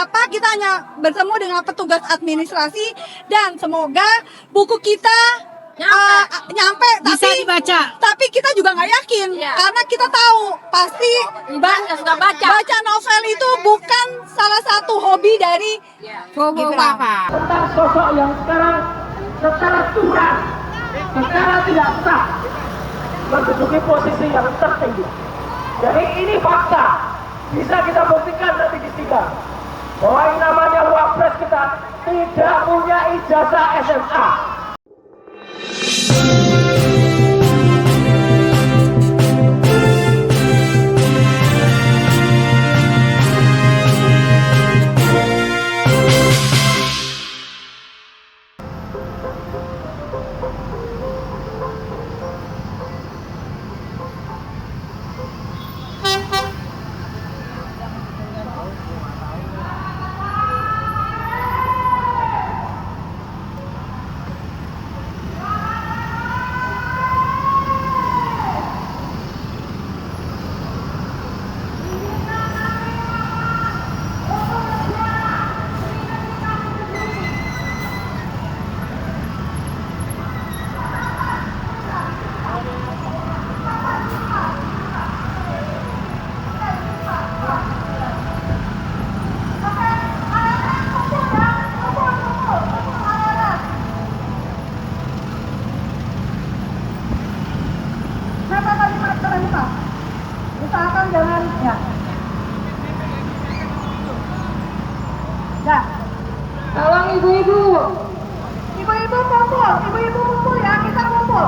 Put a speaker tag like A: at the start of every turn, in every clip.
A: siapa, kita hanya bertemu dengan petugas administrasi, dan semoga buku kita nyampe
B: bisa
A: tapi
B: dibaca.
A: Tapi kita juga nggak yakin karena kita tahu pasti baca novel itu bukan salah satu hobi dari
B: Bapak.
C: Tentang sosok yang sekarang secara curang, secara tidak sah menduduki posisi yang tertinggi. Jadi ini fakta, bisa kita buktikan nanti di sidang bahwa yang namanya wapres kita tidak punya ijazah SMA.
A: Usahakan jangan
C: Tolong ibu-ibu.
A: Ibu-ibu kumpul ya, kita kumpul.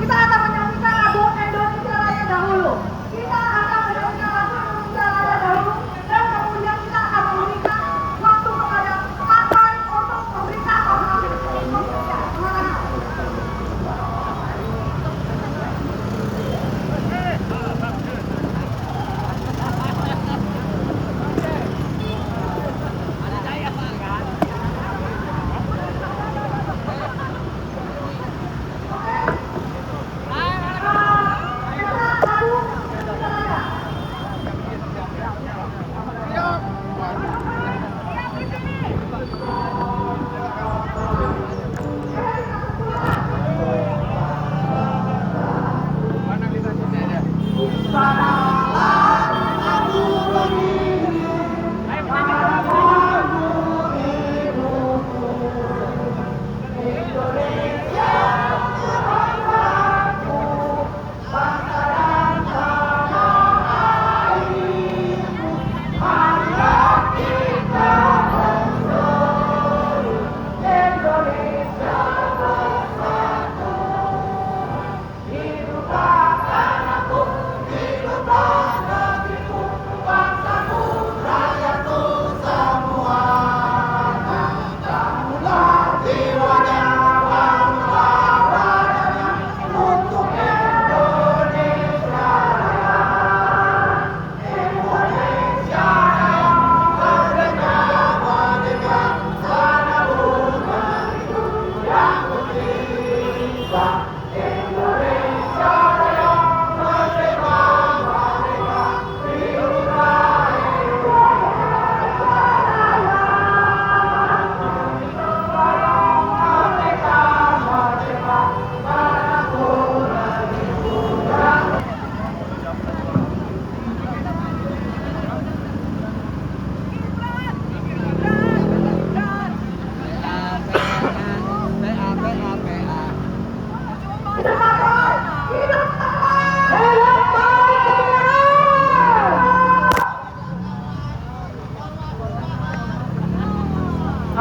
A: Kita akan menyanyikan lagu Indonesia Raya dahulu. Kita akan menyanyikan lagu Indonesia Raya dahulu, dan kemudian kita akan memberikan waktu kepada partai untuk memberikan Indonesia.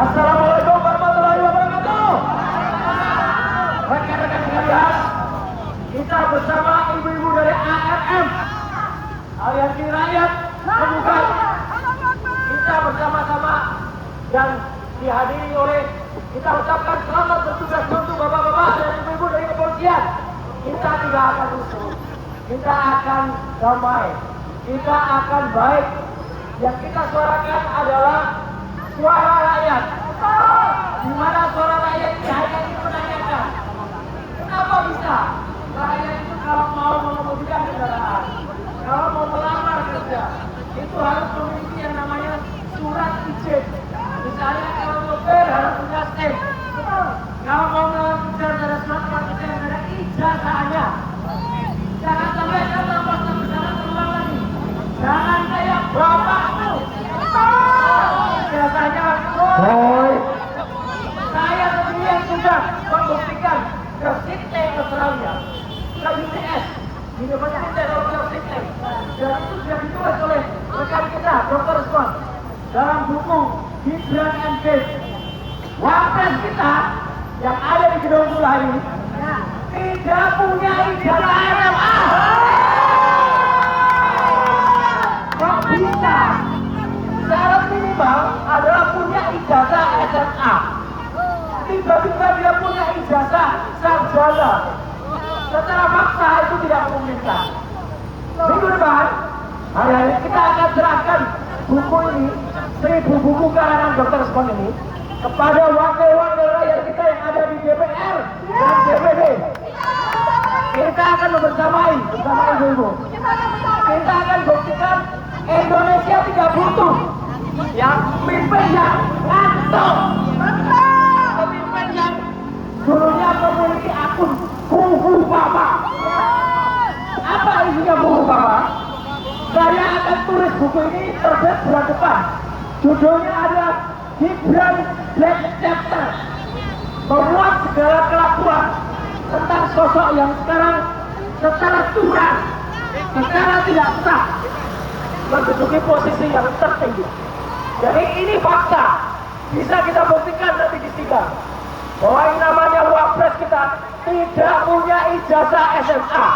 C: Assalamualaikum warahmatullahi wabarakatuh. Rekan-rekan sekalian, kita bersama ibu-ibu dari ARM, Aliansi Rakyat Terbuka. Kita bersama-sama dan dihadiri oleh, kita ucapkan selamat bertugas untuk bapak-bapak dan ibu-ibu dari kepolisian. Kita tidak akan rusuh, kita akan damai, kita akan baik. Yang kita suarakan adalah suara rakyat. Di mana suara rakyat rakyat itu menanyakan, kenapa bisa rakyat itu kalau mau mengemudikan kendaraan, kalau mau melamar kerja, itu harus memiliki yang namanya surat izin SIM. Misalnya kalau mobil harus punya SIM. Kalau mau mengejar dari surat keterangan ada ijazahnya. Jangan sampai kata pasang berjalan keluar lagi. Jangan kayak bapakmu. Ijazahnya boy. Saya sendiri yang sudah membuktikan ke Sydney Australia, ke UTS, University of Sydney, dan itu sudah ditulis oleh rekan kita, Dr. Scott, dalam buku Gibran and Faith. Wapres kita yang ada di gedung Sula ini tidak punya ijazah SMA. Kok bisa? Syarat minimal adalah punya ijazah SMA. Tiba-tiba dia punya ijazah sarjana. Secara fakta itu tidak memungkinkan. Minggu depan, hari-hari kita akan serahkan buku ini, 1000 buku karangan Dr. Scott ini, kepada wakil-wakil rakyat kita yang ada di DPR dan DPD. Kita akan bersamai bersama ibu-ibu. Kita akan buktikan Indonesia tidak butuh yang pemimpin yang ngantuk, pemimpin yang dulunya memiliki akun buku Papa. Apa isinya buku Papa? Saya akan tulis buku ini terbit bulan depan. Judulnya adalah Gibran Black Chapter, memuat segala kelakuan tentang sosok yang sekarang secara curang, secara tidak sah menduduki posisi yang tertinggi. Jadi ini fakta, bisa kita buktikan nanti di sidang bahwa yang namanya wapres kita tidak punya ijazah SMA.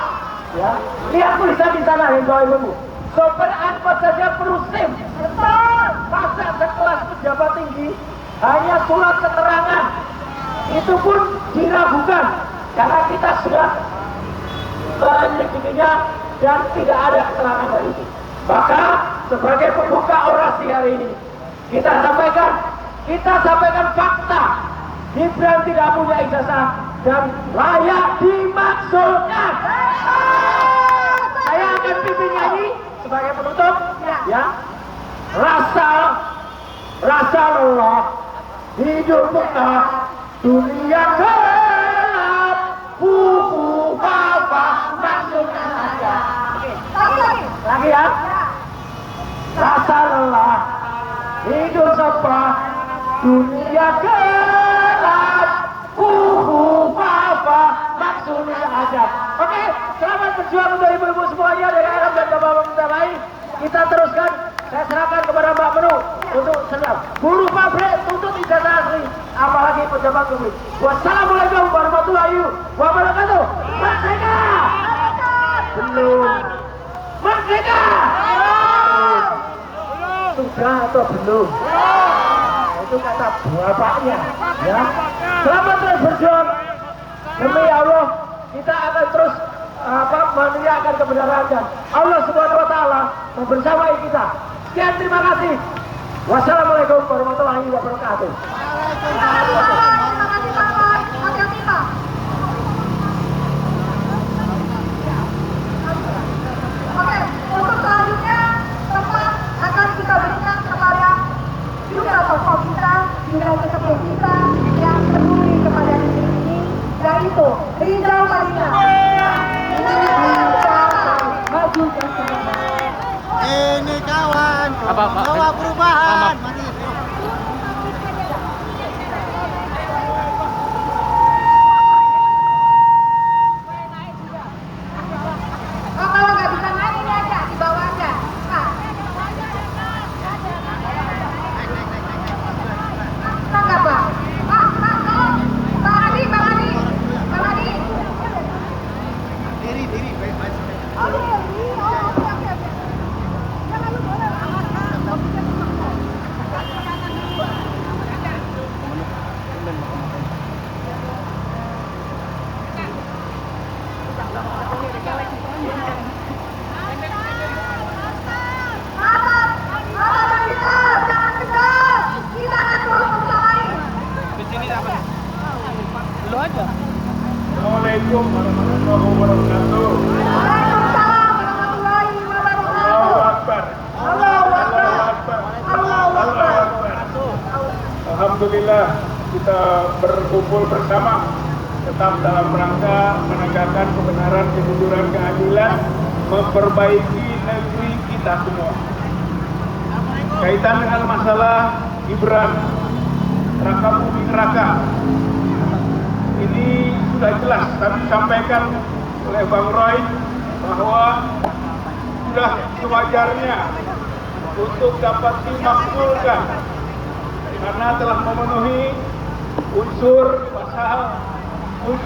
C: Ya, lihat tulisan di sana, ibu-ibu. Sopir angkot saja perlu SIM. Masa sekelas pejabat tinggi hanya surat keterangan, itu pun diragukan karena kita sudah menyelidikinya dan tidak ada keterangan dari itu. Maka sebagai pembuka orasi hari ini kita sampaikan fakta. Gibran tidak punya ijazah dan layak dimaksudkan. Saya akan pimpin nyanyi sebagai penutup, ya. Rasa lelah hidup tengah dunia gelap, buku Papa maksudnya saja. Lagi ya. Rasa lelah hidup sepah dunia gelap, buku Papa maksudnya aja. Oke, selamat berjuang untuk ibu-ibu semuanya dari Arab dan bapak-bapak kita lain. Kita teruskan. Saya serahkan kepada Mbak Menu untuk senam. Buruh pabrik tuntut ijazah asli, apalagi pejabat publik. Wassalamualaikum warahmatullahi wabarakatuh. Merdeka! Belum. Merdeka! Sudah atau belum? Itu kata bapaknya. Ya. Selamat terus berjuang. Demi Allah, kita akan terus meneriakkan kebenaran dan Allah Subhanahu wa taala membersamai kita. Sekian, terima kasih. Wassalamualaikum warahmatullahi wabarakatuh.
A: Terima kasih Pak. Hati-hati Pak. Oke, untuk selanjutnya tempat akan kita berikan kepada juga tokoh kita, juga sesepuh kita yang peduli kepada diri ini, yaitu Rizal Malina. Maju dan
D: Ini kawan, bawa perubahan. Mari.
E: Alhamdulillah kita berkumpul bersama tetap dalam rangka menegakkan kebenaran, kejujuran, keadilan, memperbaiki negeri kita semua. Kaitan dengan masalah Gibran Raka Buming Raka, ini sudah jelas kami sampaikan oleh Bang Roy bahwa sudah sewajarnya untuk dapat dimakzulkan karena telah memenuhi unsur pasal 7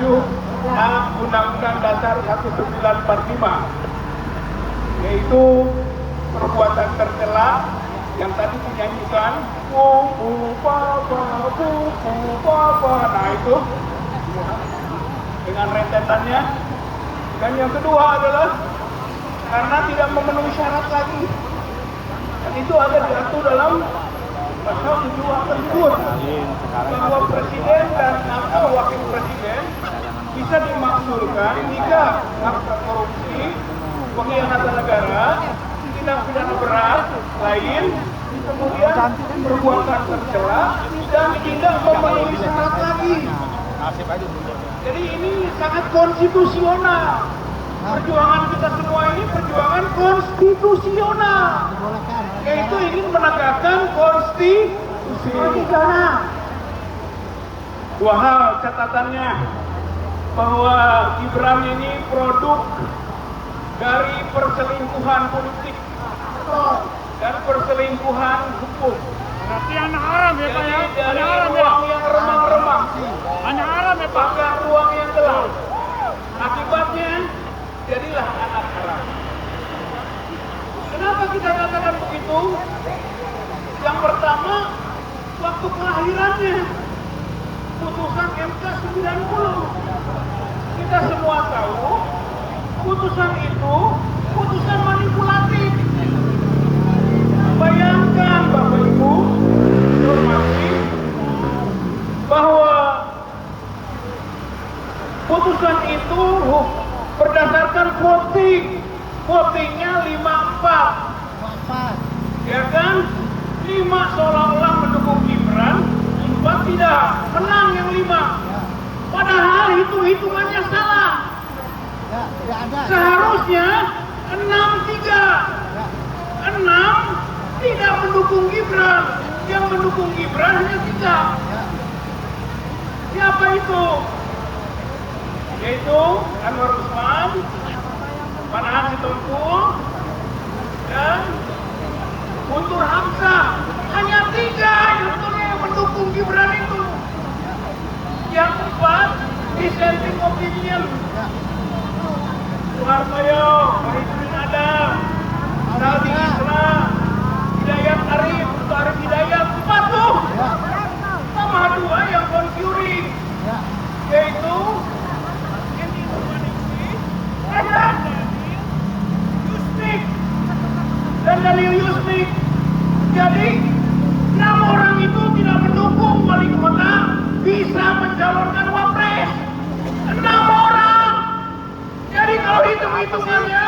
E: Undang-Undang Dasar 1945, yaitu perbuatan tercela yang tadi dinyanyikan buku papa, nah itu dengan rentetannya. Dan yang kedua adalah karena tidak memenuhi syarat lagi, dan itu ada diatur dalam pasal 7 tersebut bahwa presiden dan atau wakil presiden bisa dimakzulkan jika harta korupsi, pengkhianatan negara, tindak pidana berat lain, kemudian perbuatan tercela dan tidak memenuhi syarat lagi. Jadi ini sangat konstitusional. Perjuangan kita semua ini perjuangan konstitusional, yaitu ingin menegakkan konstitusi. Dua hal catatannya, bahwa Gibran ini produk dari perselingkuhan politik dan perselingkuhan hukum.
C: Berarti anak haram ya Pak ya?
E: Dari
C: Anak haram ya?
E: ruang yang remang-remang,
C: Anak haram ya Pak?
E: bahkan ruang yang gelap. Akibatnya jadilah anak haram. Kenapa kita katakan begitu? Yang pertama, waktu kelahirannya putusan MK 90. Kita semua tahu putusan itu putusan manipulatif. Bayangkan Bapak Ibu, informasi bahwa putusan itu berdasarkan votingnya 54, ya kan? 5 seolah-olah mendukung Gibran, 4 tidak, menang yang 5. Padahal hitung-hitungannya salah. Seharusnya 6-3, 6 tidak mendukung Gibran, yang mendukung Gibran hanya 3. Siapa itu? Yaitu Anwar Usman, Panahan Sitompul, dan Guntur Hamzah. Hanya 3 yang mendukung Gibran itu. Yang 4 dissenting opinion. Soehartoyo, Wahidudin Adam, Saldi Isra, Hidayat Arif, Arif Hidayat, 4 tuh. Sama 2 yang concurring, yaitu Yusnik dan Dalil Yusnik. Jadi 6 orang itu tidak mendukung wali kota bisa mencalonkan wapres. 6 orang. Jadi kalau hitung-hitungannya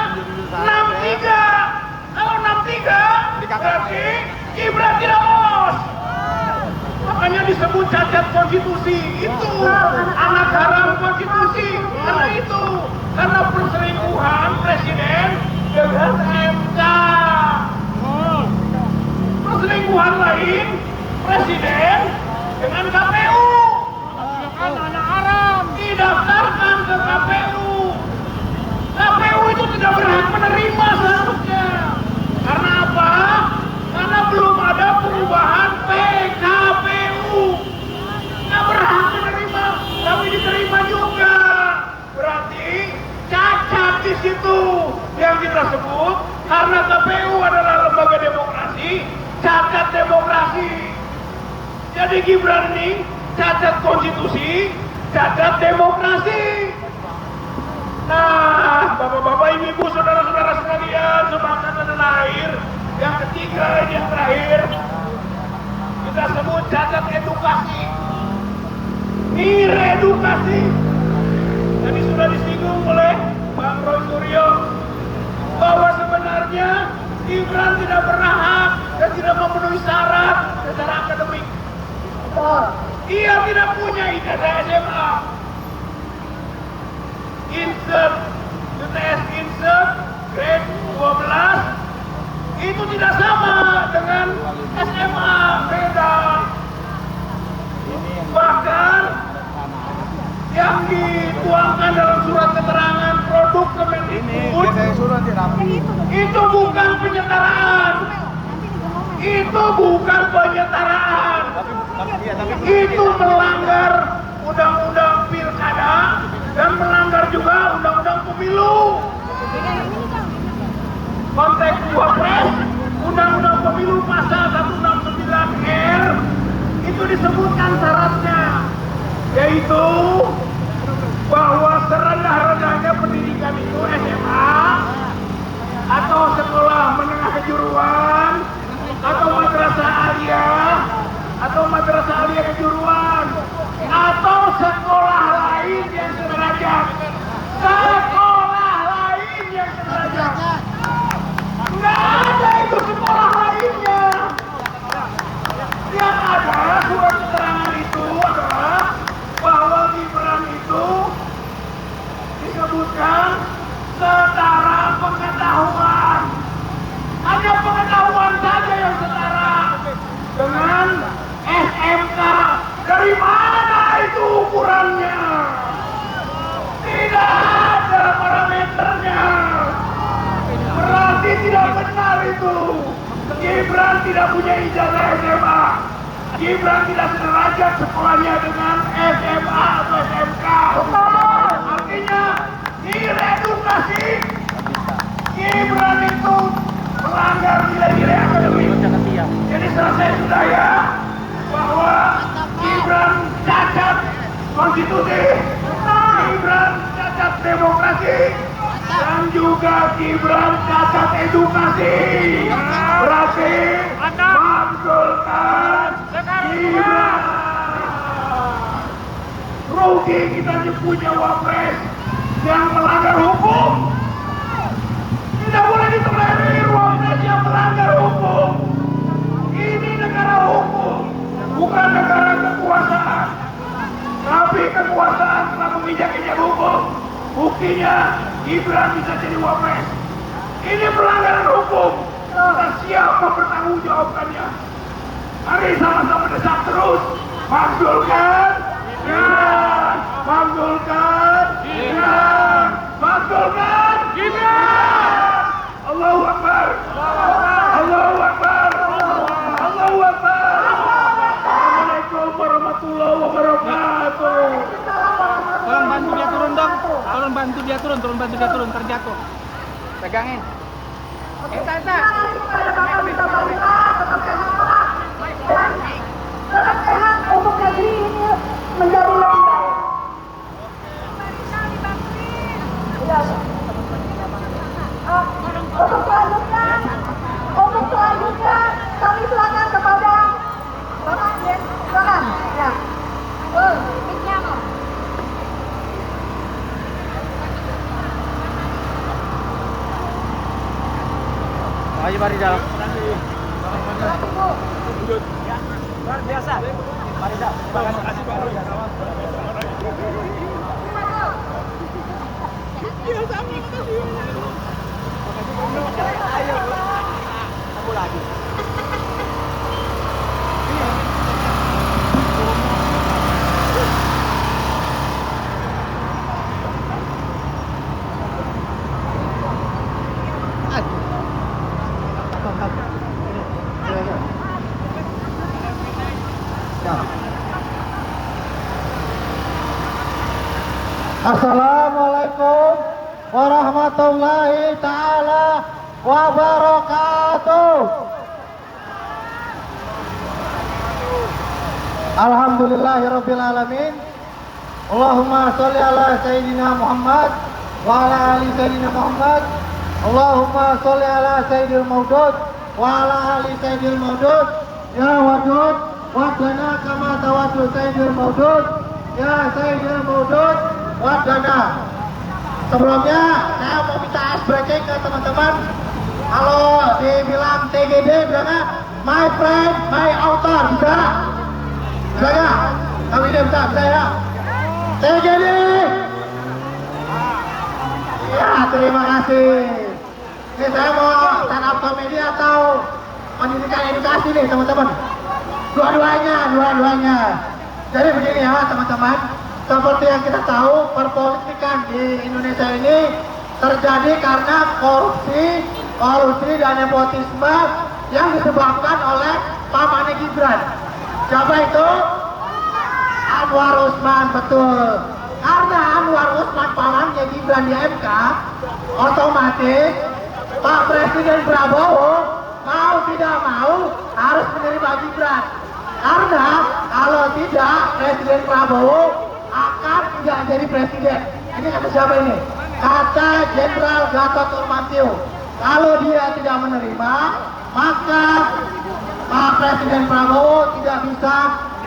E: 6-3. Kalau 6-3 berarti Gibran tidak lolos. Makanya disebut cacat konstitusi. Itu anak haram konstitusi. Karena itu, karena perselingkuhan presiden dengan MK. Perselingkuhan lain presiden dengan KPU.
C: Anak haram.
E: Didaftarkan ke KPU. KPU itu tidak berhak menerima seharusnya. Karena apa? Karena belum ada perubahan PKPU. Nggak berhak menerima, tapi diterima juga. Berarti cacat di situ yang kita sebut, karena KPU adalah lembaga demokrasi, cacat demokrasi. Jadi Gibran ini cacat konstitusi, cacat demokrasi. Nah, bapak-bapak, ibu-ibu, saudara-saudara sekalian, sebangsa dan tanah air, yang ketiga ini yang terakhir, kita sebut cacat edukasi, edukasi. Tadi sudah disinggung oleh Bang Roy Suryo bahwa sebenarnya Gibran tidak berhak dan tidak memenuhi syarat secara akademik.
A: Betul.
E: Dia tidak punya ijazah SMA. Insert, UTS insert, grade 12 itu tidak sama dengan SMA, beda. Bahkan yang dituangkan dalam surat keterangan produk Kemendikbud itu bukan penyetaraan. Itu bukan penyetaraan. Itu melanggar undang-undang pilkada dan melanggar juga undang-undang pemilu. Konteks Wapres, undang-undang pemilu pasal 169R itu disebutkan syaratnya, yaitu bahwa serendah-rendahnya pendidikan itu SMA atau sekolah menengah kejuruan atau madrasah aliyah atau madrasah aliyah kejuruan atau sekolah lain yang sederajat. Sekolah lain yang sederajat. Nggak ada itu sekolah lainnya. Yang ada surat keterangan itu adalah bahwa Gibran itu disebutkan setara pengetahuan. Hanya pengetahuan saja yang setara dengan SMK. Dari mana itu ukurannya? Tidak ada parameternya. Berarti tidak benar itu. Gibran tidak punya ijazah SMA. Gibran tidak sederajat sekolahnya dengan SMA atau SMK. Artinya nilai edukasi Gibran itu melanggar nilai-nilai akademik. Jadi selesai sudah ya bahwa Gibran cacat konstitusi, Gibran cacat demokrasi, dan juga Gibran cacat edukasi. Berarti manggulkan Gibran. Rugi kita punya wapres yang melanggar hukum. Tidak boleh ditolerir wapres yang melanggar hukum. Ini negara hukum, bukan negara kekuasaan. Tapi kekuasaan telah menginjak-injak hukum. Buktinya Gibran bisa jadi wapres. Ini pelanggaran hukum. Kita siap bertanggung jawabkannya. Mari sama-sama desak terus. Manggulkan Gibran, manggulkan Gibran, manggulkan Gibran. Allahu Akbar, Allahu Akbar, Allahu Akbar. Assalamualaikum warahmatullahi wabarakatuh.
B: Tolong bantu dia turun dong. Tolong bantu dia turun, terjatuh. Pegangin.
A: Tetap sehat untuk negeri ini menjadi lebih baik. Untuk selanjutnya kami silakan kepada Bapak Yen, silakan. Ya.
B: Ayo mari dalam.
C: Luar biasa. Mari dah. Terima kasih Pak. Ayo. Kamu lagi.
D: Assalamualaikum warahmatullahi ta'ala wabarakatuh. Alhamdulillahirrabbilalamin. Allahumma sholli ala Sayyidina Muhammad wa ala ali Sayyidina Muhammad. Allahumma sholli ala Sayyidil Maudud wa ala ali Sayyidil Maudud. Ya Wadud wadana kama tawaddu Sayyidil Maudud. Ya Sayyidil Maudud wadana. Sebelumnya saya mau minta ice breaking ke teman-teman. Kalau dibilang TGD bilangnya my friend, my author, bisa? Saya, kami bentar, saya. TGD. Ya, terima kasih. Ini saya mau stand up comedy atau pendidikan edukasi nih teman-teman. Dua-duanya. Jadi begini ya teman-teman. Seperti yang kita tahu, perpolitikan di Indonesia ini terjadi karena korupsi dan nepotisme yang disebabkan oleh pamannya Gibran. Siapa itu? Anwar Usman, betul. Karena Anwar Usman pamannya Gibran di MK, otomatis Pak Presiden Prabowo mau tidak mau harus menerima Gibran. Karena kalau tidak, Presiden Prabowo akan tidak jadi presiden. Ini kata siapa ini? Kata Jenderal Gatot Nurmantio. Kalau dia tidak menerima, maka Pak Presiden Prabowo tidak bisa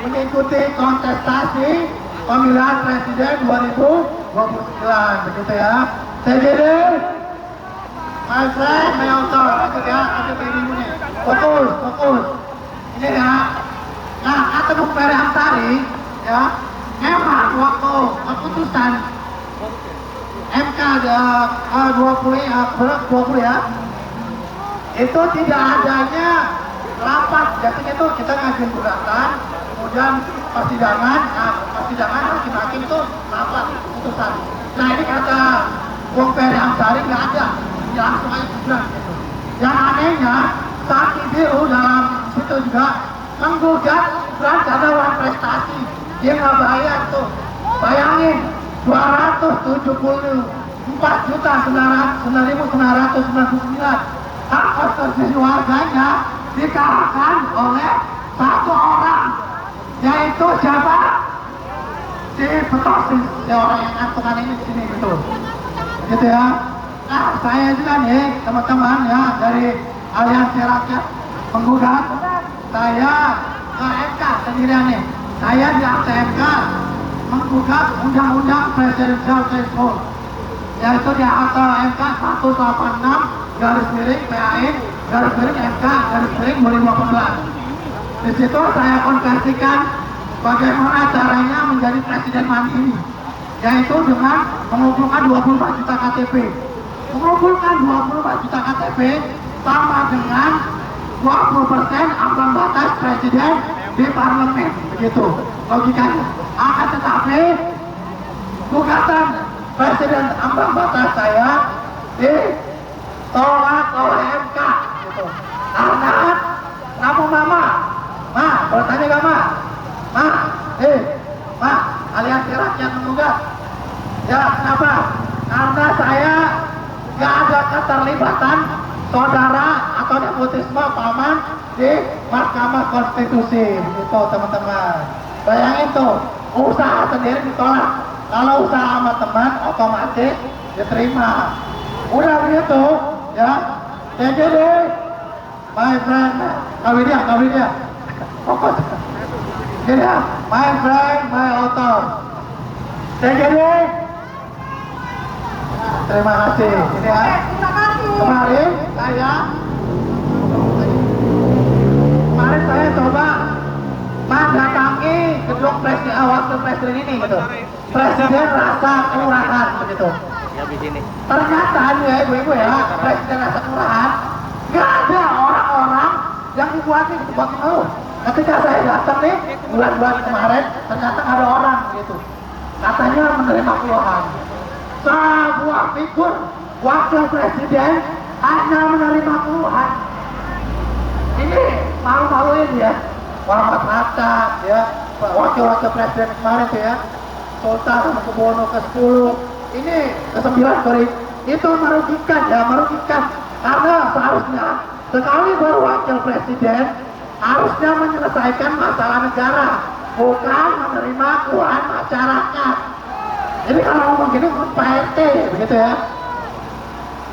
D: mengikuti kontestasi pemilihan presiden 2029, begitu ya. Jadi, my friend, my author, maksud ya, ada dirimu nih. Fokus. Ini ya. Nah, kata Bung Ferry Amsari, ya, memang waktu keputusan MK 20 ya, itu tidak adanya rapat. Biasanya itu kita ngajuin gugatan, kemudian persidangan hakim-hakim itu rapat keputusan. Nah ini kata Bung Ferry Amsari nggak ada, ya langsung aja Gibran gitu. Yang anehnya saat IBU dalam situ juga menggugat Gibran karena uang prestasi. Dia nggak bayar tuh, bayangin 274.999 hak konstitusi warganya dikalahkan oleh satu orang, yaitu siapa? Si Petosis, si orang yang ngantukan ini di sini, betul, gitu ya. Nah saya juga nih teman-teman ya dari Aliansi Rakyat Penggugat, saya ke MK sendirian nih. Saya di MK menggugat Undang-Undang Presidential Threshold, yaitu di MK 186/PAI/MK/2018. Di situ saya konversikan bagaimana caranya menjadi presiden mandiri, yaitu dengan mengumpulkan 24 juta KTP. Mengumpulkan 24 juta KTP sama dengan 20% ambang batas presiden di parlemen, begitu logikanya. Akan tetapi gugatan presiden ambang batas saya ditolak oleh MK, gitu. Karena kamu mama, bertanya gak ma, Aliansi Rakyat Menggugat. Ya kenapa? Karena saya gak ada keterlibatan saudara atau nepotisme paman di Mahkamah Konstitusi, gitu teman-teman. Bayangin tuh, usaha sendiri ditolak. Kalau usaha sama teman otomatis diterima. Udah begitu, ya. Jadi, my friend, kawin dia, fokus. Jadi, my friend, my author. Jadi, terima kasih. Ini ya.
A: Terima kasih.
D: Kemarin saya coba mendatangi gedung wakil presiden ini, gitu. Presiden rasa kelurahan, begitu. Ternyata ya ibu-ibu ya, presiden rasa kelurahan nggak ada orang-orang yang dibuatin gitu buat mengeluh. Ketika saya datang nih bulan-bulan kemarin, ternyata ada orang gitu. Katanya menerima keluhan. Sebuah figur wakil presiden hanya menerima keluhan. Ini malu-maluin ya. Muhammad Hatta ya, wakil-wakil presiden kemarin tuh ya, Sultan Hamengkubuwono ke-10, ini ke-9 sorry, itu merugikan karena seharusnya sekali baru wakil presiden harusnya menyelesaikan masalah negara, bukan menerima keluhan masyarakat. Jadi kalau ngomong gini Pak RT begitu ya.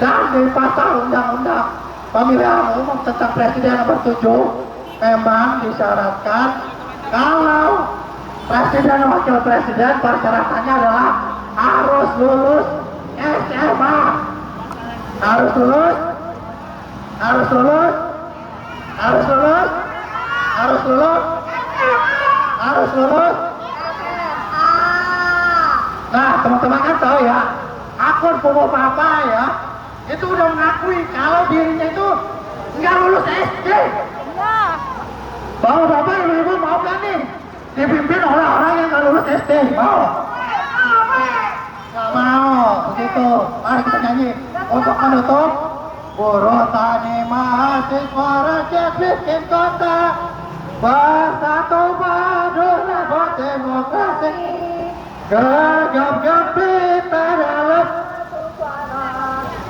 D: Dan di pasal undang-undang pemilihan umum tentang presiden nomor 7 memang disyaratkan kalau presiden dan wakil presiden persyaratannya adalah harus lulus SMA, harus lulus harus lulus. Nah, teman-teman kan tahu ya, akun Bobo Papa ya, itu udah mengakui kalau dirinya itu nggak lulus SD. Bapak-bapak, ibu-ibu mau kan nih dipimpin oleh orang yang nggak lulus SD? Mau? Nggak mau, begitu. Mari kita nyanyi untuk menutup. Buruh tani mahasiswa rakyat bikin kota, bersatu berulah buat demokrasi, gegap gempit dalam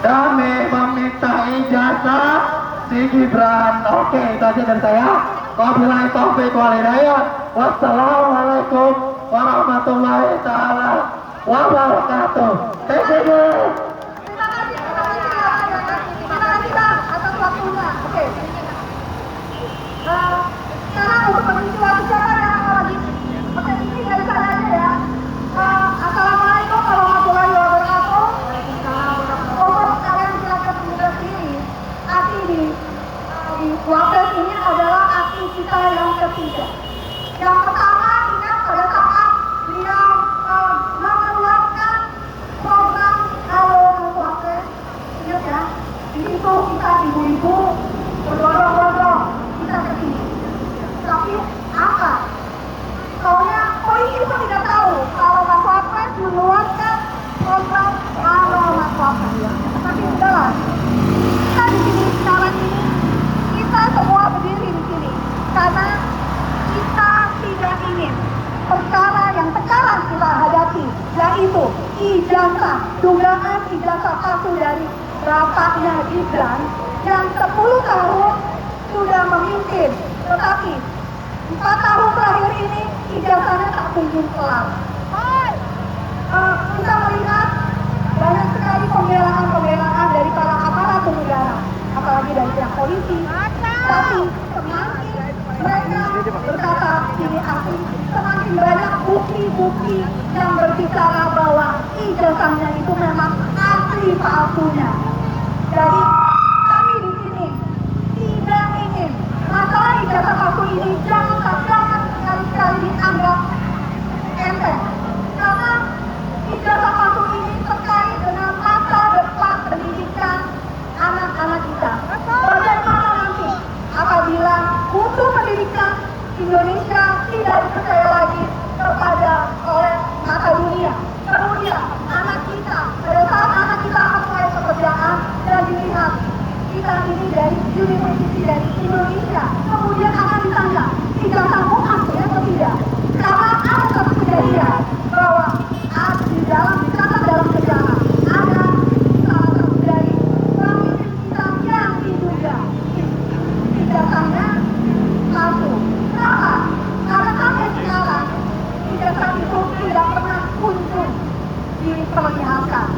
D: kami meminta ijazah si Gibran. Oke, itu aja dari saya. Wabillahi taufiq wal hidayah. Wassalamualaikum warahmatullahi taala wabarakatuh. Thank you.
A: Atas waktunya. Oke. Sekarang untuk mengisi waktu siapa yang lagi? Oke, ini dari sana aja ya. Assalamualaikum warahmatullahi wabarakatuh. Untuk kalian silakan berdiri. Aksi di Wapres ini adalah aksi kita yang ketiga. Yang pertama, ingat pada saat beliau mengeluarkan program Halo Wapres, ingat ya. Di situ kita ibu-ibu berdorong-dorong kita ke sini. Tapi apa? Soalnya polisi pun tidak tahu kalau Mas Wapres mengeluarkan program Halo Mas Wapres. Tapi udahlah, kita di sini sekarang ini, kita semua berdiri di sini karena kita tidak ingin perkara yang sekarang kita hadapi, yaitu ijazah, dugaan ijazah palsu dari bapaknya Gibran yang 10 tahun sudah memimpin, tetapi 4 tahun terakhir ini ijazahnya tak kunjung kelar. Kita melihat banyak sekali pembelaan dari para aparat negara, apalagi dari pihak polisi. Tapi semakin mereka berkata ini asli, semakin banyak bukti-bukti yang berbicara bahwa ijazahnya itu memang asli palsunya. Jadi kami di sini tidak ingin masalah ijazah palsu ini jangan sekali-sekali dianggap enteng, karena ijazah palsu ini terkait dengan masa depan pendidikan anak-anak kita. Bagaimana nanti apabila mutu pendidikan Indonesia tidak dipercaya lagi oleh mata dunia, kemudian anak kita, pada saat anak kita akan mulai pekerjaan dan dilihat kita ini dari universitas dari Indonesia, kemudian akan ditanya ijazahmu asli atau tidak, karena ada satu kejadian bahwa dicatat dalam sejarah ada salah satu dari pemimpin kita yang diduga ijazahnya palsu. Kenapa? Karena sampai sekarang ijazah itu tidak pernah kunjung diperlihatkan.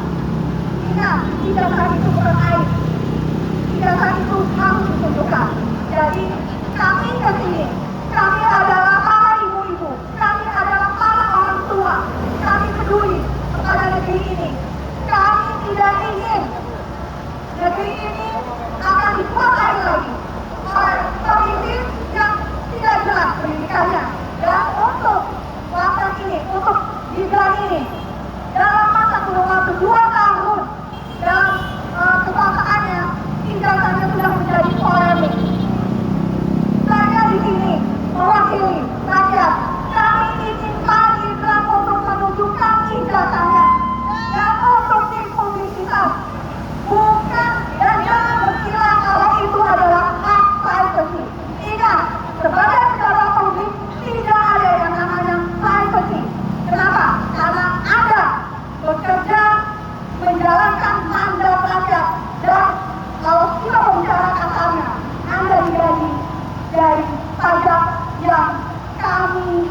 A: Ingat, ijazah itu bukan aib. Ijazah itu harus ditunjukkan. Jadi kami ke sini, kami adalah para ibu-ibu, kami adalah para orang tua, kami peduli kepada negeri ini. Kami tidak ingin negeri ini akan dikuasai lagi oleh pemimpin yang tidak jelas pendidikannya. Dan untuk Wapres ini, untuk Gibran ini, dalam masa kurun waktu 2 tahun dalam kekuasaannya, ijazahnya sudah menjadi polemik. Saya di sini mewakili rakyat. Kami ingin Pak Gibran untuk menunjukkan ijazahnya dan untuk dipublisitas. Bukan dan jangan berkira kalau itu adalah hak privasi. Ingat, sebagai pejabat publik tidak ada yang namanya privasi. Kenapa? Karena Anda bekerja menjalankan mandat rakyat, dan kalau kita membicarakan Anda digaji dari pajak yang kami,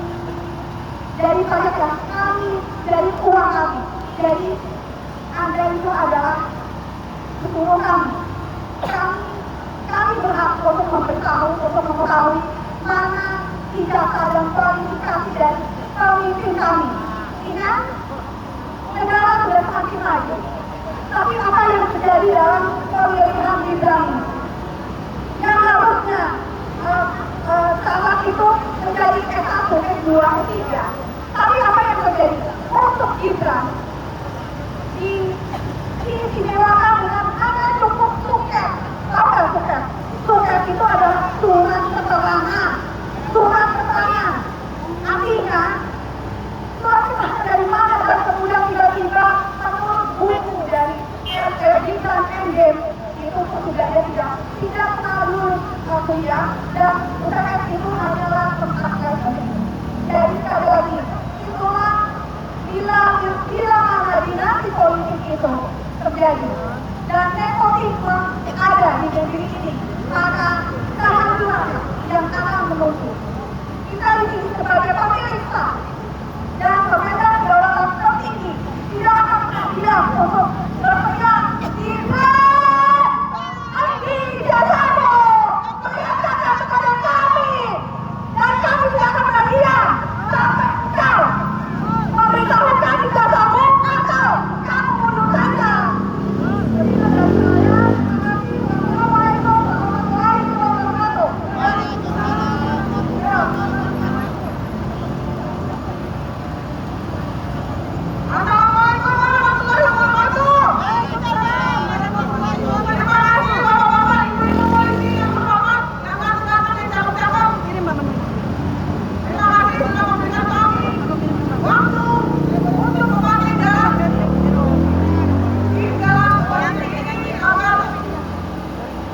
A: dari pajak yang kami, dari uang kami. Jadi Anda itu adalah seluruh kami. Kami berhak untuk mengetahui mana ijazah dan kualifikasi dari pemimpin kami. Ingat, negara sudah semakin maju. Tapi apa yang terjadi dalam pemilihan Gibran ini? Yang harusnya saat itu menjadi S1, S2, terjadi. Dan nepotisme ada di negeri ini, maka kehancuran yang akan menuntut. Kita di sini sebagai pemilik sah dan pemegang kedaulatan tertinggi tidak akan pernah diam untuk berteriak Gibran, ini ijazahmu, perlihatkanlah kepada kami, dan kami tidak akan pernah diam sampai kau memberitahukan ijazahmu atau kamu mundur saja. Jadi dari saya, Assalamualaikum warahmatullahi wabarakatuh. Assalamualaikum warahmatullahi wabarakatuh. Terima kasih bapak-bapak, ibu-ibu polisi yang terhormat, yang ganteng-ganteng dan cakep-cakep. Terima kasih sudah memberikan kami waktu untuk memakai jalan di jalan polisi ini agar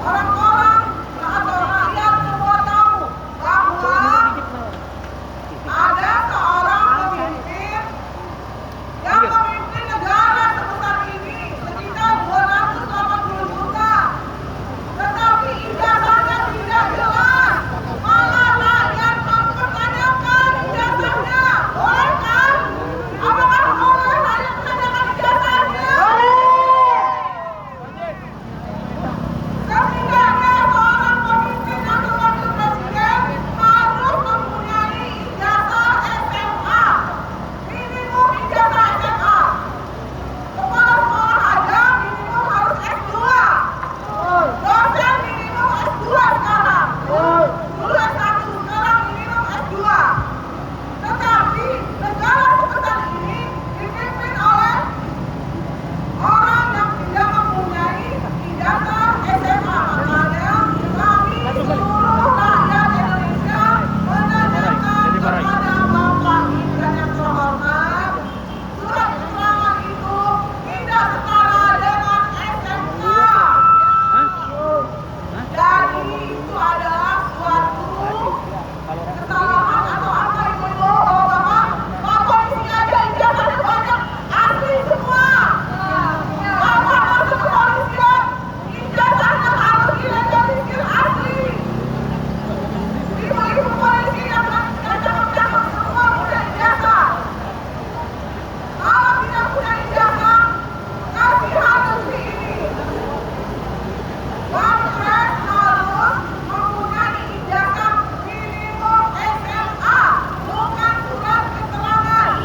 A: orang-orang atau rakyat semua tahu bahwa ada seorang pemimpin yang memimpin negara sebesar ini sekitar 280 juta, tetapi ijazahnya tidak jelas, malah rakyat mempertanyakan ijazahnya. Boleh kan? Apakah boleh rakyat menanyakan ijazahnya? Setidaknya seorang pemimpin atau wakil presiden harus mempunyai ijazah SMA, minimum ijazah SMA. Kepala sekolah aja minimum harus S2. Dosen minimum S2 sekarang. Dulu S1, sekarang minimum S2. Tetapi negara sebesar ini dipimpin oleh orang yang tidak mempunyai ijazah SMA. Makanya kami seluruh rakyat Indonesia menanyakan kepada Bapak Gibran yang terhormat, surat keterangan itu tidak setara dengan SMK. Jadi itu adalah suatu kesalahan atau apa ibu-ibu, bapak-bapak. Pak polisi aja ijazahnya banyak, asli semua. Bapak masuk kepolisian, ijazahnya harus dilegalisir asli. Ibu-ibu polisi yang cakep-cakep semua punya ijazah. Kalau tidak punya ijazah, kasih harus di ini. Wapres harus mempunyai ijazah minimum SMA, bukan surat keterangan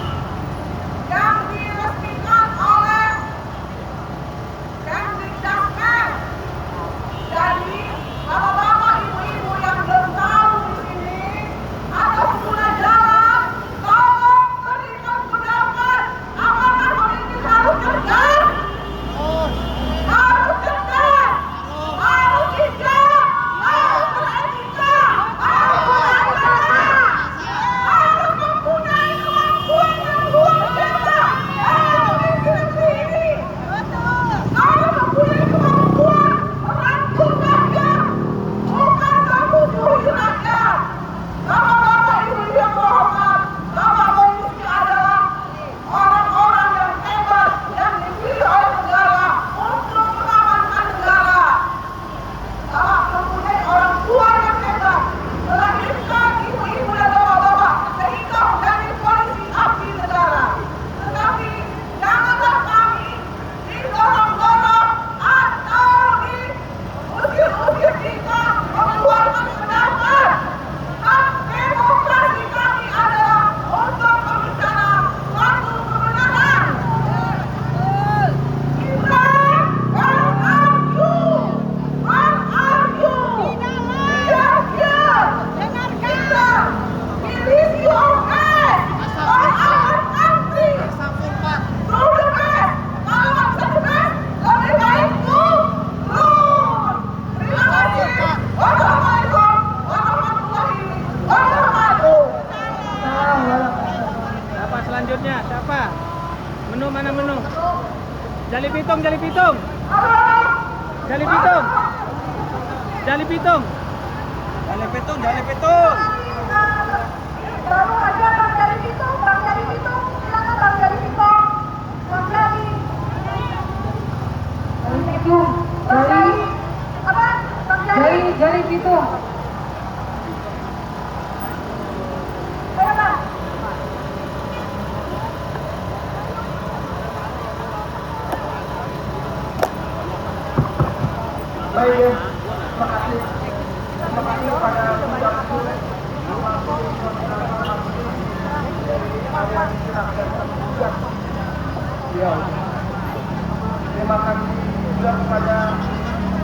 A: yang diresmikan oleh Kemdikbud. Jadi, bapak-bapak, ibu-ibu yang belum tahu di sini atau pengguna jalan, tolong berikan pendapat. Apakah pemimpin harus cerdas? Harus cerdas, harus bijak, harus beretika, harus berakhlak, harus mempunyai kemampuan yang luar biasa. Pemimpin negeri ini harus mempunyai kemampuan merangkul rakyat, bukan membunuh rakyat. Bapak-bapak, ibu-ibu yang terhormat, Bapak polisi adalah orang-orang yang hebat yang dipilih oleh negara untuk mengamankan negara. Bapak mempunyai orang tua yang hebat, melahirkan ibu-ibu dan bapak-bapak sehingga menjadi polisi abdi negara. Tetapi janganlah kami didorong-dorong atau diusir-usir kita mengeluarkan pendapat. Hak demokrasi kami adalah untuk berbicara suatu kebenaran. Gibran, where are you? Where are you? Yes, yes. Kita, release your hands for our country. Do the best. Kalau nggak bisa the best, lebih baik turun. Terima kasih. Wassalamualaikum warahmatullahi wabarakatuh.
B: Siapa selanjutnya? Siapa? Menu mana menu? Jali pitung, jali pitung. Jali pitung. Jali pitung. Jali pitung, jali pitung.
A: Baru aja Bang Jali Pitung, silakan Bang Jali Pitung. Bang Jali. Assalamualaikum dari Pitung. Ayo Bang.
C: Baik, terima kasih. Terima kasih kepada terima kasih juga kepada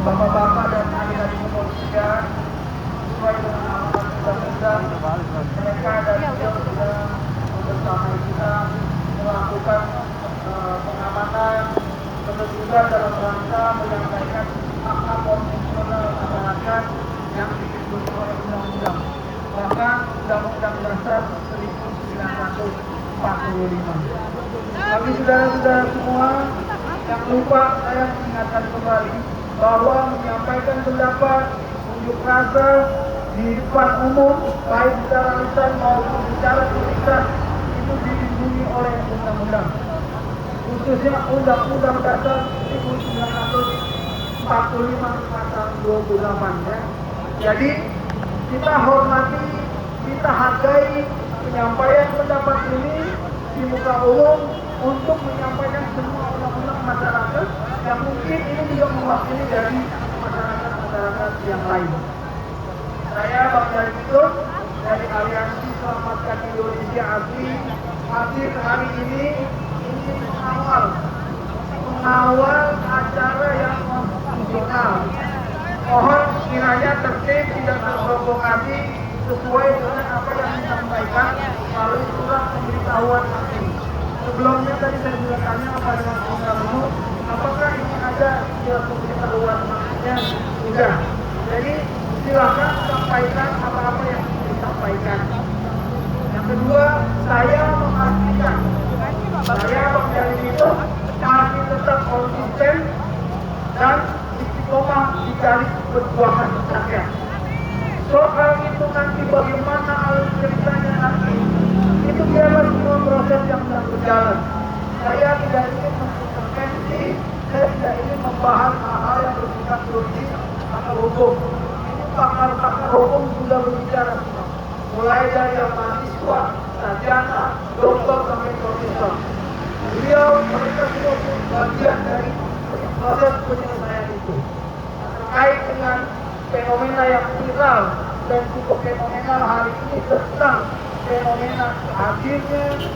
C: bapak-bapak dan adik-adik kepolisian sesuai dengan amanat undang-undang. Mereka dan juga sudah bersama kita melakukan pengamanan juga dalam rangka menyampaikan hak-hak konstitusional masyarakat yang dilindungi oleh undang-undang, bahkan Undang-Undang Dasar 1945. Bagi saudara-saudara semua yang lupa, saya mengingatkan kembali bahwa menyampaikan pendapat, unjuk rasa di depan umum, baik secara lisan maupun secara tulisan, itu dilindungi oleh undang-undang, khususnya Undang-Undang Dasar 1945 pasal 28 ya. Jadi kita hormati, kita hargai penyampaian pendapat ini di muka umum untuk menyampaikan semua undang-undang masyarakat yang mungkin ini juga mewakili dari masyarakat yang lain. Saya Bang Jali Pitung dari Aliansi Selamatkan Indonesia ASI hadir hari ini mengawal acara yang konstitusional. Mohon kiranya tertib, tidak terprovokasi, sesuai dengan apa yang disampaikan melalui surat pemberitahuan hakim. Sebelumnya tadi saya juga tanya kepada Mas Gubernur, apakah ini ada surat pemberitahuan hakimnya? Sudah. Jadi silakan sampaikan apa-apa yang disampaikan. Yang kedua, saya memastikan saya Bang Jali Pitung masih tetap konsisten dan istiqomah di garis perjuangan rakyat. Soal itu nanti bagaimana alur ceritanya nanti, itu biarlah semua proses yang sedang berjalan. Saya tidak ingin mengintervensi, saya tidak ingin membahas hal-hal yang bersifat juridis atau hukum. Ini pakar-pakar hukum sudah berbicara semua, mulai dari yang mahasiswa, sarjana, dokter sampai profesor. Mereka semua bagian dari proses penyelesaian itu. Terkait dengan fenomena yang viral dan cukup fenomenal hari ini tentang fenomena hadirnya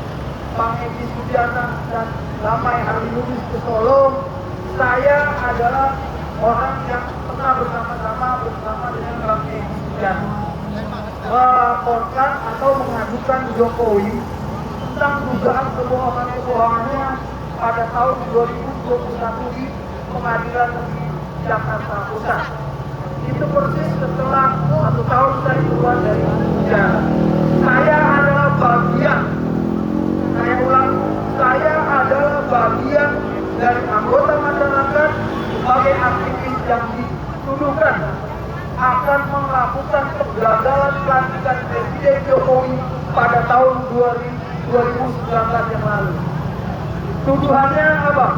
C: Bang Egy Sujana dan Damai Haryudis ke Solo, saya adalah orang yang pernah bersama dengan Bang Egy Sujana melaporkan atau mengadukan Jokowi tentang dugaan kebohongannya pada tahun 2021 di Pengadilan Negeri Jakarta Pusat. Itu persis setelah 1 tahun saya keluar dari penjara. Saya adalah bagian, saya ulang, saya adalah bagian dari anggota masyarakat sebagai aktivis yang dituduhkan akan melakukan penggagalan pelantikan Presiden Jokowi pada tahun 2019 yang lalu. Tuduhannya apa?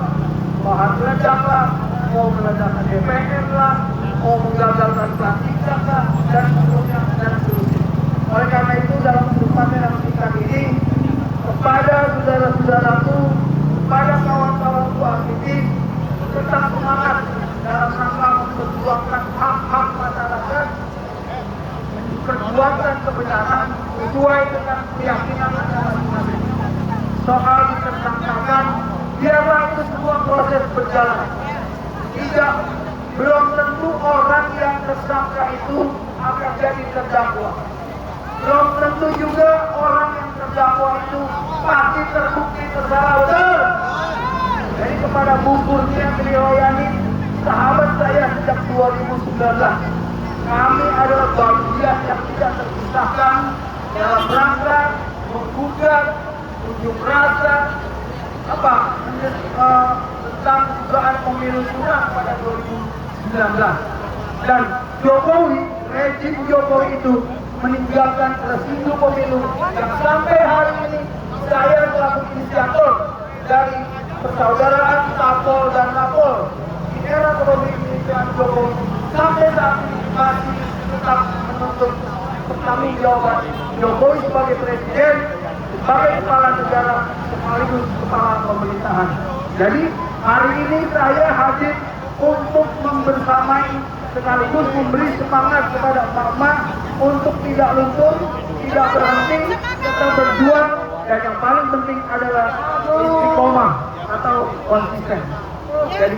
C: Bahan meledak lah, mau meledakkan DPR lah, mau menggagalkan pelantikan lah, dan seterusnya dan seterusnya. Oleh karena itu dalam kesempatan yang singkat ini, kepada saudara-saudaraku, kepada kawan-kawanku aktivis, tetap semangat dalam rangka memperjuangkan hak-hak masyarakat, memperjuangkan kebenaran sesuai dengan keyakinan masing-masing. Soal ditersangkakan, biarlah itu semua proses berjalan. Belum tentu orang yang tersangka itu akan jadi terdakwa. Belum tentu juga orang yang terdakwa itu pasti terbukti bersalah. Betul. Jadi kepada Bu Kurnia Triyoyani, sahabat saya sejak 2019, kami adalah bagian yang tidak terpisahkan dalam rangka menggugat unjuk rasa tentang dugaan pemilu curang pada 2019. Dan Jokowi, rejim Jokowi itu meninggalkan residu pemilu yang sampai hari ini saya selaku inisiator dari persaudaraan Tapol dan Napol era kepemimpinan Jokowi sampai saat ini masih tetap menuntut pertanggungjawaban Jokowi sebagai presiden, sebagai kepala negara, sekaligus kepala pemerintahan. Jadi hari ini saya hadir untuk membersamai sekaligus memberi semangat kepada emak-emak untuk tidak luntur, tidak berhenti, tetap berjuang, dan yang paling penting adalah istiqomah atau konsisten. Jadi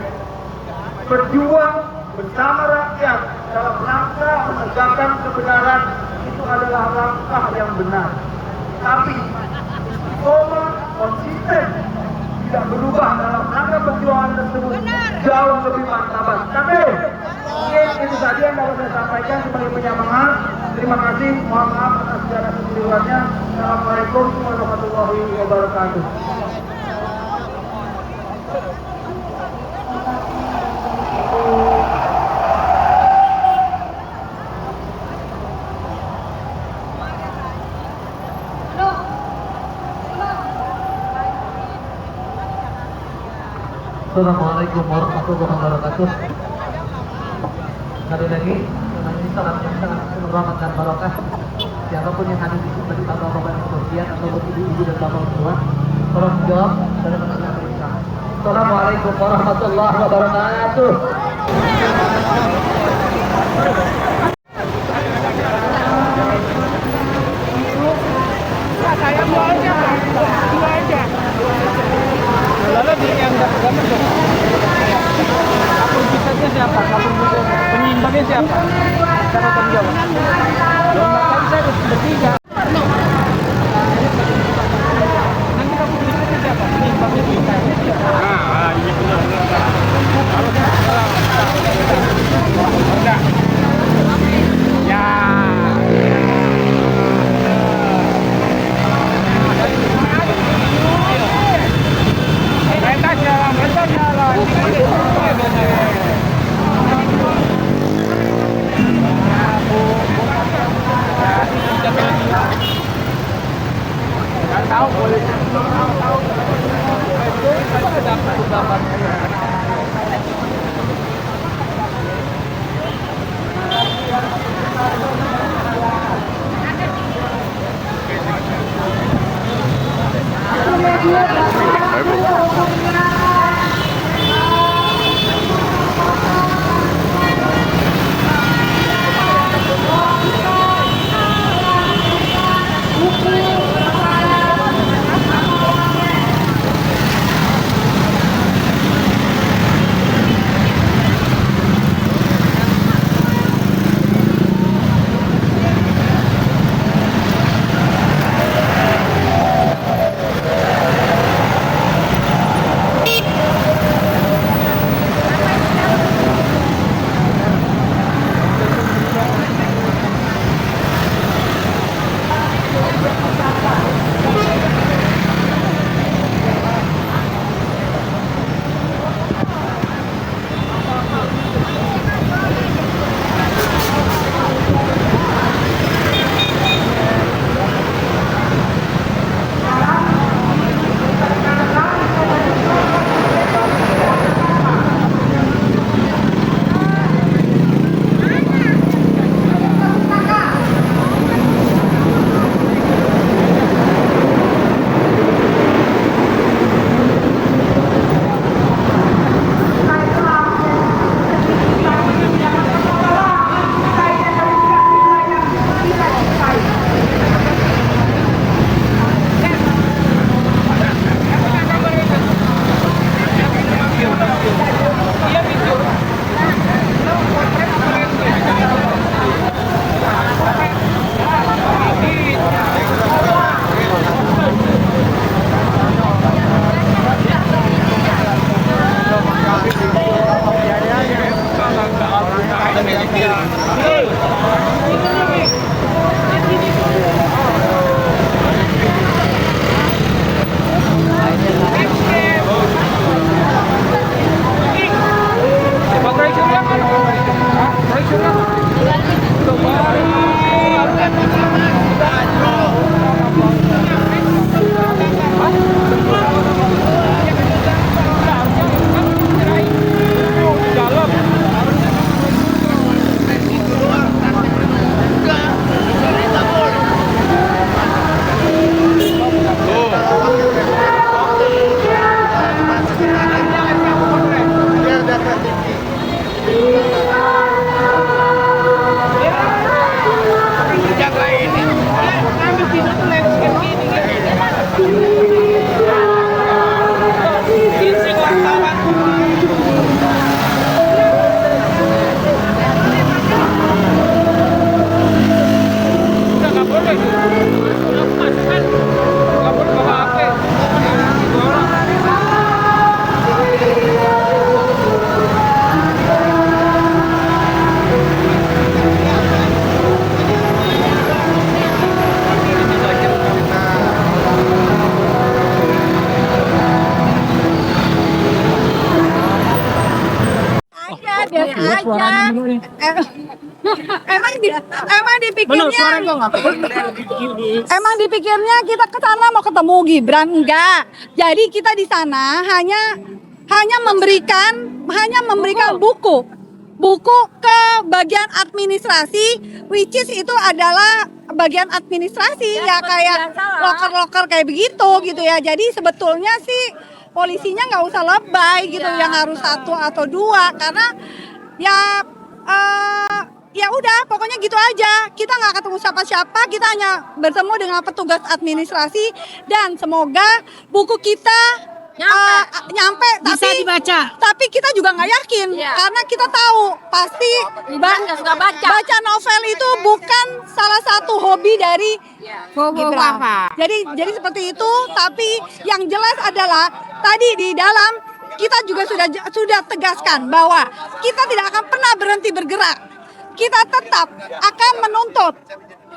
C: berjuang bersama rakyat dalam rangka menegakkan kebenaran itu adalah langkah yang benar. Tapi istiqomah, konsisten, tidak berubah dalam rangka perjuangan tersebut jauh lebih martabat. Tapi mungkin itu saja yang dapat saya sampaikan sebagai penyemangat. Terima kasih, mohon maaf atas segala kekeliruannya. Assalamualaikum warahmatullahi wabarakatuh.
D: Assalamualaikum warahmatullahi wabarakatuh. Sekali lagi, ini salam yang sangat penuh rahmat dan barokah. Siapapun yang hadir di sini, bapak-bapak yang kemudian atau ibu-ibu dan bapak tua, tolong jawab dalam bahasa Indonesia. Assalamualaikum warahmatullahi wabarakatuh.
B: Saya mau aja, dua aja. Lalu dianggap gambar dong. Akun bisanya siapa? Akun penyimbangnya siapa? Siapa tanggung jawab? Loh, nggak kan saya harus bertiga. Nanti akun bisanya siapa? Penyimbangnya siapa? Ah, ini benar. Udah. Ya. Tahu boleh tahu dapat
A: aja. Emang dipikirnya kita ke sana mau ketemu Gibran, enggak. Jadi kita di sana hanya memberikan buku ke bagian administrasi, which is itu adalah bagian administrasi ya kayak loker kayak begitu gitu ya. Jadi sebetulnya sih polisinya nggak usah lebay gitu, yang harus 1 atau 2 karena ya udah pokoknya gitu aja. Kita nggak ketemu siapa-siapa, kita hanya bertemu dengan petugas administrasi dan semoga buku kita nyampe
F: Bisa
A: tapi
F: dibaca.
A: tapi kita juga nggak yakin karena kita tahu pasti baca novel itu bukan salah satu hobi dari Gibran. Jadi seperti itu, tapi yang jelas adalah tadi di dalam kita juga sudah tegaskan bahwa kita tidak akan pernah berhenti bergerak. Kita tetap akan menuntut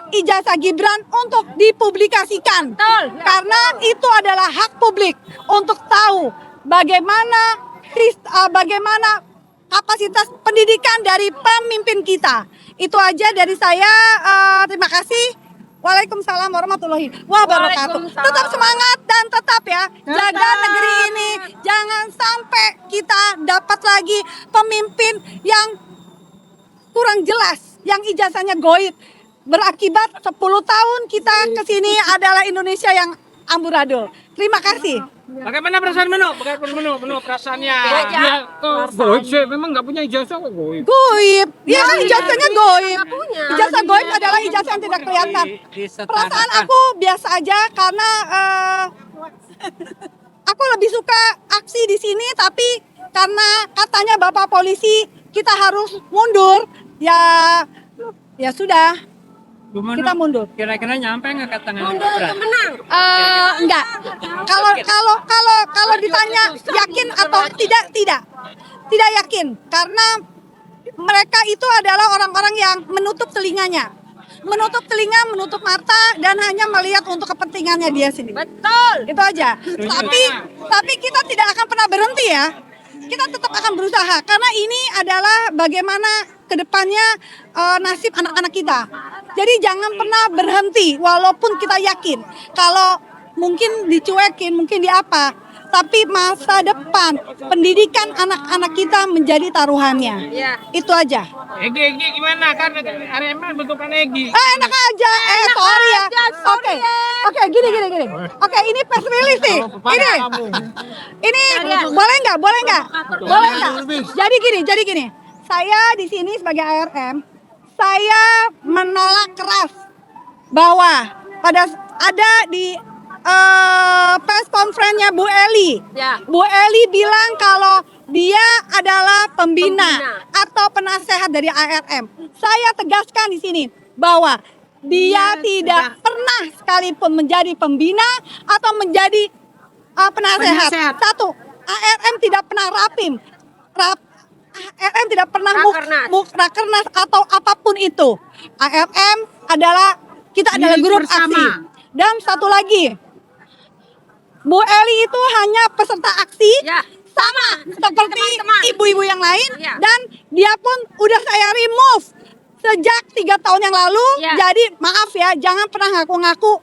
A: ijazah Gibran untuk dipublikasikan. Karena itu adalah hak publik untuk tahu bagaimana kapasitas pendidikan dari pemimpin kita. Itu aja dari saya. Terima kasih. Waalaikumsalam warahmatullahi wabarakatuh. Tetap semangat dan tetap ya jaga negeri ini. Jangan sampai kita dapat lagi pemimpin yang kurang jelas, yang ijazahnya goib. Berakibat 10 tahun kita kesini adalah Indonesia yang amburadul. Terima kasih.
B: Bagaimana perasaan Menu? Bagaimana perasaannya? Dia goib sih, memang nggak punya ijazah kok goib.
A: Goib, ya kan ijazahnya goib. Ijazah goib adalah ijazah yang tidak kelihatan. Perasaan aku biasa aja karena aku lebih suka aksi di sini, tapi karena katanya Bapak polisi kita harus mundur, ya sudah. Kita mundur.
B: Kira-kira nyampe nggak ke tangan
A: Enggak. Kalau ditanya yakin atau tidak yakin karena mereka itu adalah orang-orang yang menutup telinganya, menutup telinga, menutup mata dan hanya melihat untuk kepentingannya dia sendiri. Betul. Itu aja. Tapi kita tidak akan pernah berhenti ya. Kita tetap akan berusaha karena ini adalah bagaimana kedepannya nasib anak-anak kita. Jadi jangan pernah berhenti walaupun kita yakin kalau mungkin dicuekin, mungkin di apa. Tapi masa depan pendidikan anak-anak kita menjadi taruhannya. Itu aja.
B: Egi gimana? Kan Arema bentukan Egi.
A: Enak aja. Sorry ya. Oke, gini. Oke, ini press release nih. Ini boleh nggak? Boleh nggak? Jadi gini. Saya di sini sebagai ARM, saya menolak keras bahwa ada di press conference-nya Bu Eli. Bu Eli bilang kalau dia adalah pembina atau penasehat dari ARM. Saya tegaskan di sini bahwa dia tidak pernah sekalipun menjadi pembina atau menjadi penasehat. Satu, ARM tidak pernah rapim. ARM tidak pernah rakernas atau apapun itu. ARM kita adalah grup aksi. Dan satu lagi, Bu Eli itu hanya peserta aksi sama seperti ibu-ibu yang lain dan dia pun udah saya remove sejak 3 tahun yang lalu. Jadi maaf ya, jangan pernah ngaku-ngaku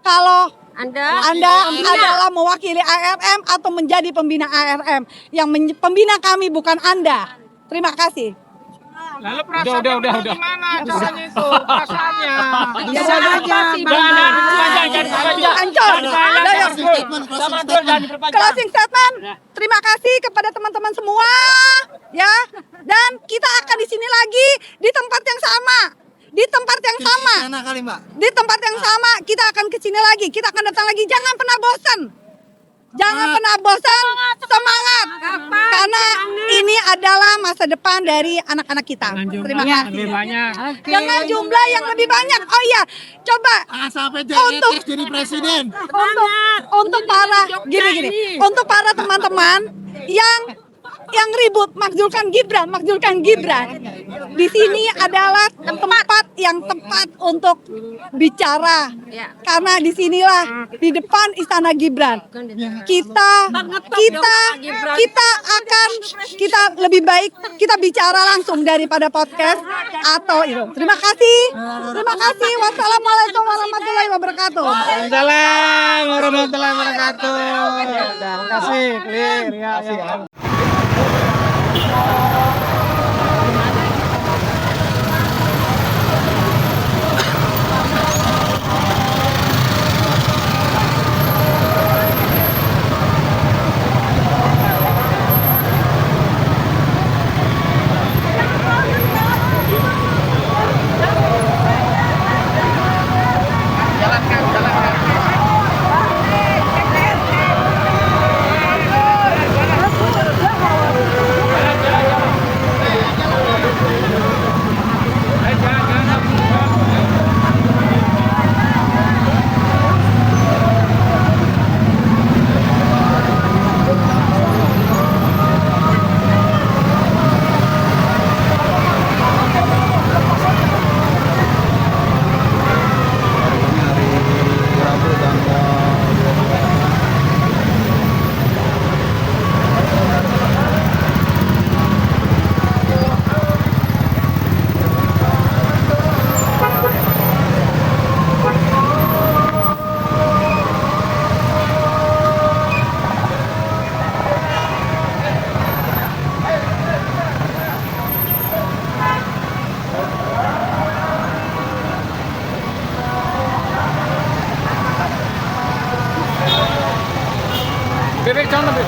A: kalau Anda adalah mewakili ARM atau menjadi pembina ARM. Yang pembina kami bukan Anda. Terima kasih.
B: Lalu perasaan udah. Gimana caranya itu? Perasaannya.
F: Bisa aja.
A: Closing statement. Terima kasih kepada teman-teman semua ya. Dan kita akan di sini lagi di tempat yang sama. Di tempat yang sama. Di tempat yang sama kita akan ke sini lagi. Kita akan datang lagi. Jangan pernah bosan. Jangan pernah bosan, semangat. Karena ini adalah masa depan dari anak-anak kita. Terima kasih. Dengan jumlah yang lebih banyak. Oh iya, coba untuk
D: jadi presiden.
A: untuk para gini. Untuk para teman-teman yang yang ribut makzulkan Gibran. Di sini adalah tempat yang tepat untuk bicara. Karena disinilah di depan Istana Gibran. Kita lebih baik kita bicara langsung daripada podcast atau itu. Terima kasih. Wassalamualaikum warahmatullahi wabarakatuh.
B: Waalaikumsalam warahmatullahi wabarakatuh. Terima kasih, clear ya. Bebek jangan bebek.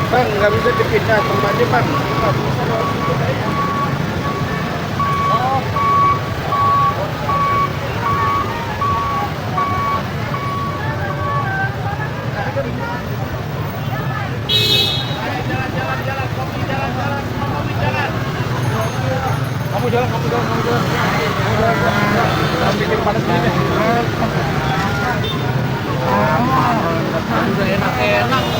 D: Bang, nggak bisa dipindah tempatnya, Bang.
C: Jalan-jalan
B: jalan. Jangan bikin panas gini deh. Udah enak-enak.